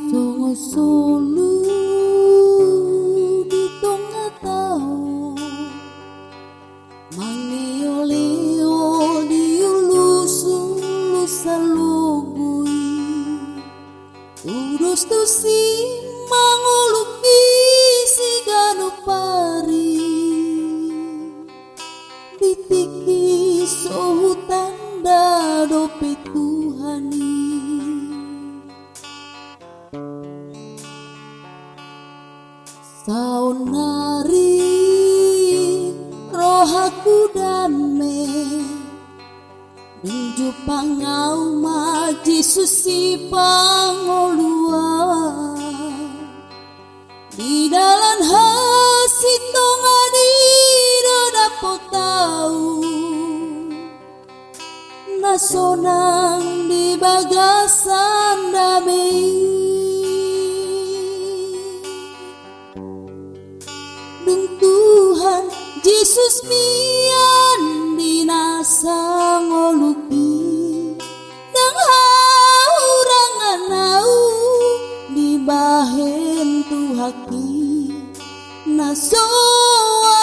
Songo solo di tengah tahu mangioleo di ulusu salugui urus tu si mangoluki si ganupari ditiki sohutan dope Tuhani saunari rohaku dame Nunjuk pangau maji susi pangolua di dalam hasi tongani dapot tahu nasonang di bagasan damai Tuhan Yesus mian dinasa ngoluki nang haurangan nau di bahen tuhaki naso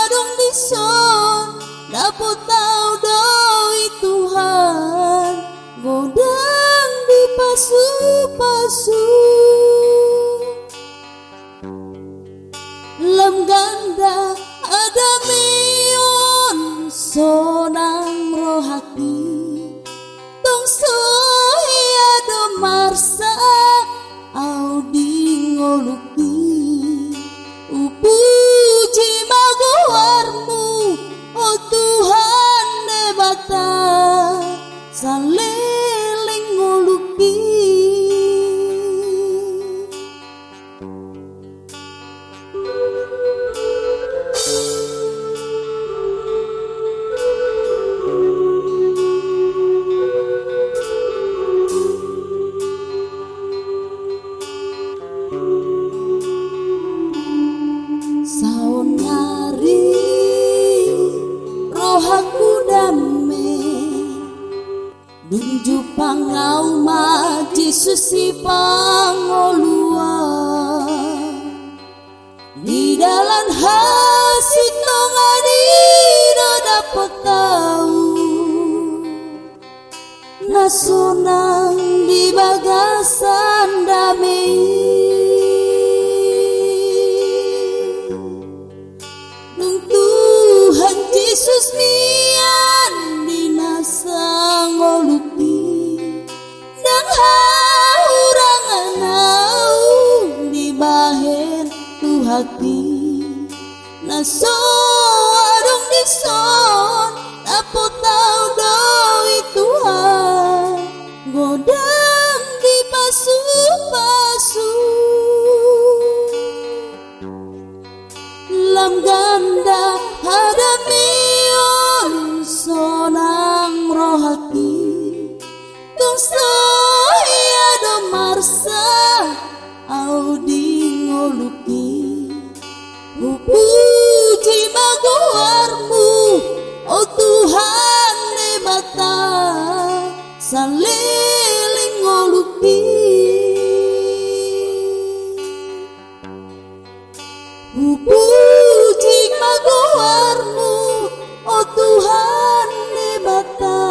adong dison dapot tau doi Tuhan godang di pasu-pasu lam ganda ada mion sonang rohaki tong sohi ada marsa au di ngoluki upuji magowarmu oh Tuhan nebata saleling ngoluki saunari rohaku dame nunjuk pangau maji susi pangolua di dalam hasi tongani dapot tahu nasonang di bagasan damai Tuhan Yesus mian dinasa ngoluki dan haurangan nau di bahen tuhaki naso adong dison dapot tau doi Tuhan godang di pasu-pasu lam ganda ada mion sonang rohaki tong sohi ada marsa au di ngoluki puji magowarmu oh Tuhan nebata saleling ngoluki puji magowarmu oh Tuhan nebata